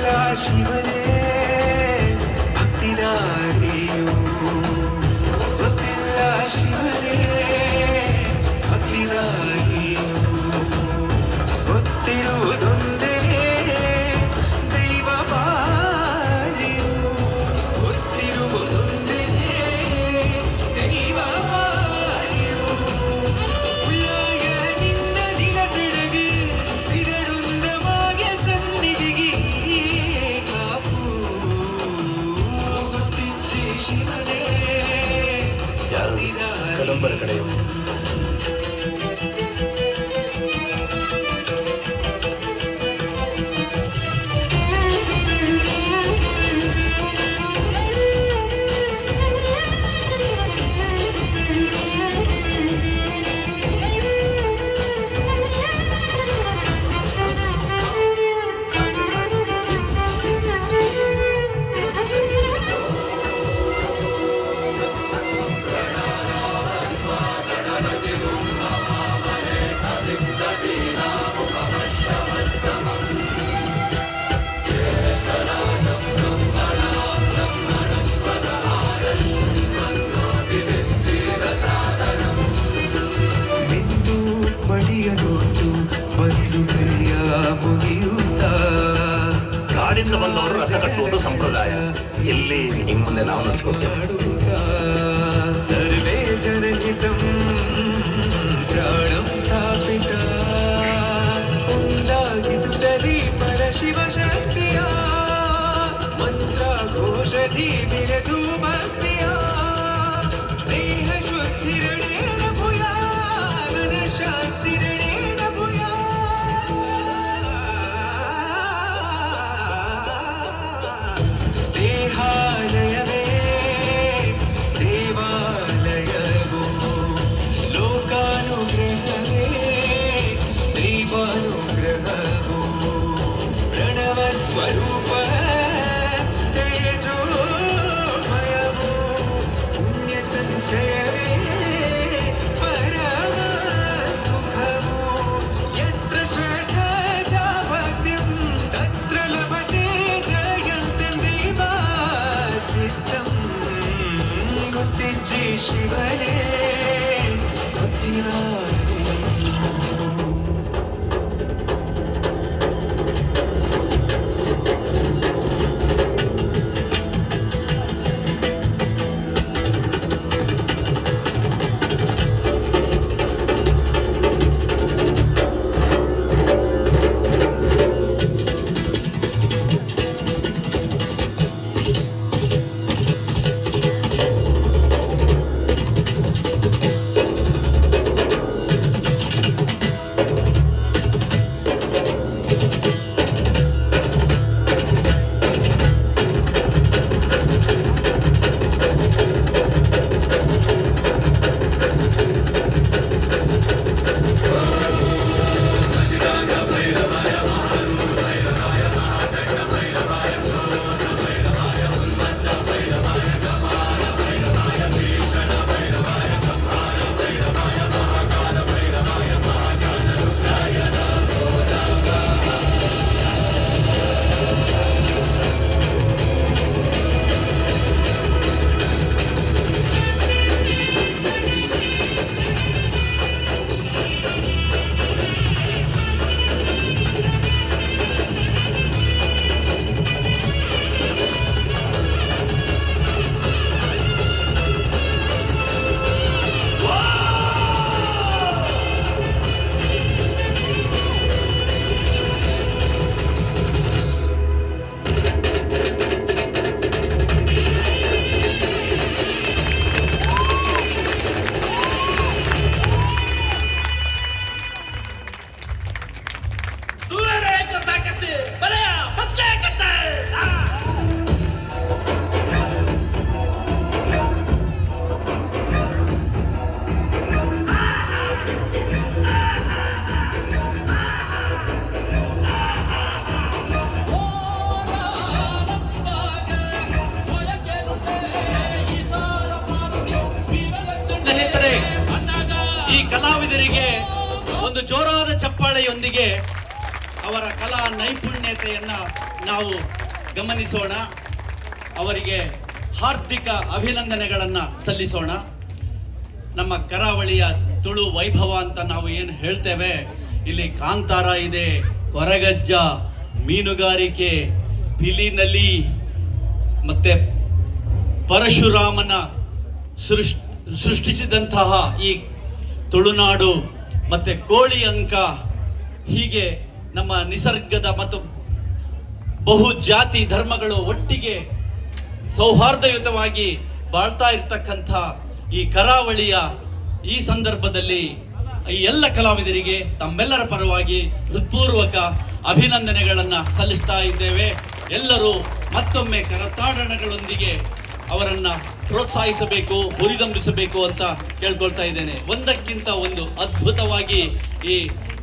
ಶಿವನೇ ಭಕ್ತಿದಾರಿಯು ಗೊತ್ತಿಲ್ಲ ಶಿವನೇ ಭಕ್ತಿದಾರಿಯು ಗೊತ್ತಿರುವುದೊಂದೇ ದೈವ ಬಾರಿಯು ಗೊತ್ತಿರುವುದೊಂದೇ ದೈವ ಬಾರಿಯು ಉಳ್ಳಾಯ ನಿನ್ನ ದಿನದೊಳಗೆ ಇದರೊಂದವಾಗಿ ಸನ್ನಿಧಿಗೆ ಕಾಪು ಗೊತ್ತಿಚ್ಚೆ ಶಿವನೇ ಕದಂಬರ ಕಡೆಯು ಕಾಡಿಂದ ಬಂದವರು ರಥ ಕಟ್ಟುವುದು ಸಂಪ್ರದಾಯ. ಇಲ್ಲಿ ನಿಮ್ಮ ಮುಂದೆ ನಾವು ನಡೆಸ್ಕೊಡ್ತೇವೆ. ಸರ್ವೇ ಜನಹಿತಂ ಪ್ರಾಣಂ ಸ್ಥಾಪಿತ ಉಂದಾಗಿಸುತ್ತದೆ ಪರಶಿವ ಶಕ್ತಿಯ ಮಂತ್ರ ಘೋಷಧಿ ಬಿರದು ಭಕ್ತಿಯ ದೇಹ ಶುದ್ಧಿರಣೇನ ಭೂಯ ಮನ ಶಾಂತಿರಣೇನ ಭೂಯ ದೇಹಾಲಯವೇ ದೇವಾಲಯವೋ ಲೋಕಾನುಗ್ರಹವೇ ದೈವಾನುಗ್ರಹವೋ ಪ್ರಣವ ಸ್ವರೂಪ ತೇಜೋಮಯವೋ ಪುಣ್ಯ ಸಂಚಯವೇ ಪರಮ ಸುಖವೋ ಯತ್ರ ಶ್ರದ್ಧಾ ಭಕ್ತಿಂ ತತ್ರ ಲಭತೆ ಜಯಂತಂ ಚಿತ್ತಂ ಗೊತ್ತಿಚ್ಚೆ ಶಿವನೇ ಭಕ್ತಿರಾಯ ಈ ಕಲಾವಿದರಿಗೆ ಒಂದು ಜೋರಾದ ಚಪ್ಪಾಳೆಯೊಂದಿಗೆ ಅವರ ಕಲಾ ನೈಪುಣ್ಯತೆಯನ್ನ ನಾವು ಗಮನಿಸೋಣ, ಅವರಿಗೆ ಹಾರ್ದಿಕ ಅಭಿನಂದನೆಗಳನ್ನು ಸಲ್ಲಿಸೋಣ. ನಮ್ಮ ಕರಾವಳಿಯ ತುಳು ವೈಭವ ಅಂತ ನಾವು ಏನು ಹೇಳ್ತೇವೆ, ಇಲ್ಲಿ ಕಾಂತಾರ ಇದೆ, ಕೊರಗಜ್ಜ, ಮೀನುಗಾರಿಕೆ, ಪಿಲಿನಲಿ, ಮತ್ತೆ ಪರಶುರಾಮನ ಸೃಷ್ಟಿಸಿದಂತಹ ಈ ತುಳುನಾಡು, ಮತ್ತೆ ಕೋಳಿ ಅಂಕ, ಹೀಗೆ ನಮ್ಮ ನಿಸರ್ಗದ ಮತ್ತು ಬಹು ಜಾತಿ ಧರ್ಮಗಳು ಒಟ್ಟಿಗೆ ಸೌಹಾರ್ದಯುತವಾಗಿ ಬಾಳ್ತಾ ಇರ್ತಕ್ಕಂಥ ಈ ಕರಾವಳಿಯ ಈ ಸಂದರ್ಭದಲ್ಲಿ ಈ ಎಲ್ಲ ಕಲಾವಿದರಿಗೆ ತಮ್ಮೆಲ್ಲರ ಪರವಾಗಿ ಹೃತ್ಪೂರ್ವಕ ಅಭಿನಂದನೆಗಳನ್ನು ಸಲ್ಲಿಸ್ತಾ ಇದ್ದೇವೆ. ಎಲ್ಲರೂ ಮತ್ತೊಮ್ಮೆ ಕರತಾಡನಗಳೊಂದಿಗೆ ಅವರನ್ನು ಪ್ರೋತ್ಸಾಹಿಸಬೇಕು, ಹುರಿದಂಬಿಸಬೇಕು ಅಂತ ಕೇಳ್ಕೊಳ್ತಾ ಇದ್ದೇನೆ. ಒಂದಕ್ಕಿಂತ ಒಂದು ಅದ್ಭುತವಾಗಿ ಈ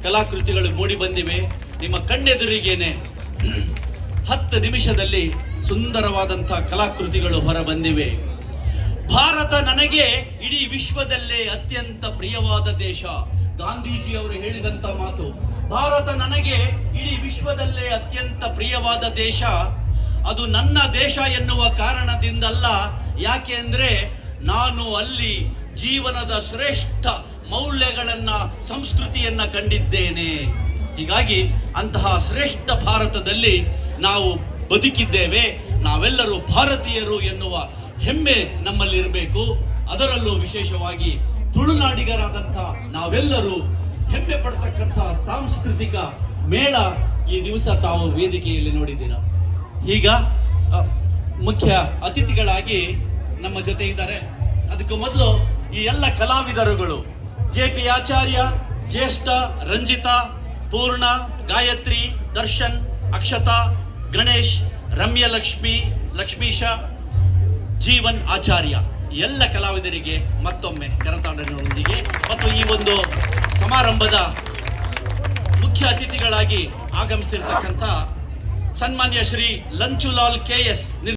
ಕಲಾಕೃತಿಗಳು ಮೂಡಿ ಬಂದಿವೆ. ನಿಮ್ಮ ಕಣ್ಣೆದುರಿಗೇನೆ 10 ನಿಮಿಷದಲ್ಲಿ ಸುಂದರವಾದಂಥ ಕಲಾಕೃತಿಗಳು ಹೊರ ಬಂದಿವೆ. ಭಾರತ ನನಗೆ ಇಡೀ ವಿಶ್ವದಲ್ಲೇ ಅತ್ಯಂತ ಪ್ರಿಯವಾದ ದೇಶ. ಗಾಂಧೀಜಿಯವರು ಹೇಳಿದಂಥ ಮಾತು. ಭಾರತ ನನಗೆ ಇಡೀ ವಿಶ್ವದಲ್ಲೇ ಅತ್ಯಂತ ಪ್ರಿಯವಾದ ದೇಶ. ಅದು ನನ್ನ ದೇಶ ಎನ್ನುವ ಕಾರಣದಿಂದಲ್ಲ, ಯಾಕೆ ಅಂದರೆ ನಾನು ಅಲ್ಲಿ ಜೀವನದ ಶ್ರೇಷ್ಠ ಮೌಲ್ಯಗಳನ್ನು, ಸಂಸ್ಕೃತಿಯನ್ನು ಕಂಡಿದ್ದೇನೆ. ಹೀಗಾಗಿ ಅಂತಹ ಶ್ರೇಷ್ಠ ಭಾರತದಲ್ಲಿ ನಾವು ಬದುಕಿದ್ದೇವೆ. ನಾವೆಲ್ಲರೂ ಭಾರತೀಯರು ಎನ್ನುವ ಹೆಮ್ಮೆ ನಮ್ಮಲ್ಲಿರಬೇಕು. ಅದರಲ್ಲೂ ವಿಶೇಷವಾಗಿ ತುಳುನಾಡಿಗರಾದಂಥ ನಾವೆಲ್ಲರೂ ಹೆಮ್ಮೆ ಪಡ್ತಕ್ಕಂಥ ಸಾಂಸ್ಕೃತಿಕ ಮೇಳ ಈ ದಿವಸ ತಾವು ವೇದಿಕೆಯಲ್ಲಿ ನೋಡಿದ್ದೀರ. ಈಗ ಮುಖ್ಯ ಅತಿಥಿಗಳಾಗಿ ನಮ್ಮ ಜೊತೆ ಇದ್ದಾರೆ. ಅದಕ್ಕೂ ಮೊದಲು ಈ ಎಲ್ಲ ಕಲಾವಿದರುಗಳು JP ಆಚಾರ್ಯ, ಜ್ಯೇಷ್ಠ, ರಂಜಿತಾ, ಪೂರ್ಣ, ಗಾಯತ್ರಿ, ದರ್ಶನ್, ಅಕ್ಷತಾ, ಗಣೇಶ್, ರಮ್ಯಲಕ್ಷ್ಮಿ, ಲಕ್ಷ್ಮೀಶ, ಜೀವನ್ ಆಚಾರ್ಯ, ಎಲ್ಲ ಕಲಾವಿದರಿಗೆ ಮತ್ತೊಮ್ಮೆ ಕರತಾಡನೊಂದಿಗೆ ಮತ್ತು ಈ ಒಂದು ಸಮಾರಂಭದ ಮುಖ್ಯ ಅತಿಥಿಗಳಾಗಿ ಆಗಮಿಸಿರ್ತಕ್ಕಂಥ ಸನ್ಮಾನ್ಯ ಶ್ರೀ ಲಂಚುಲಾಲ್ KS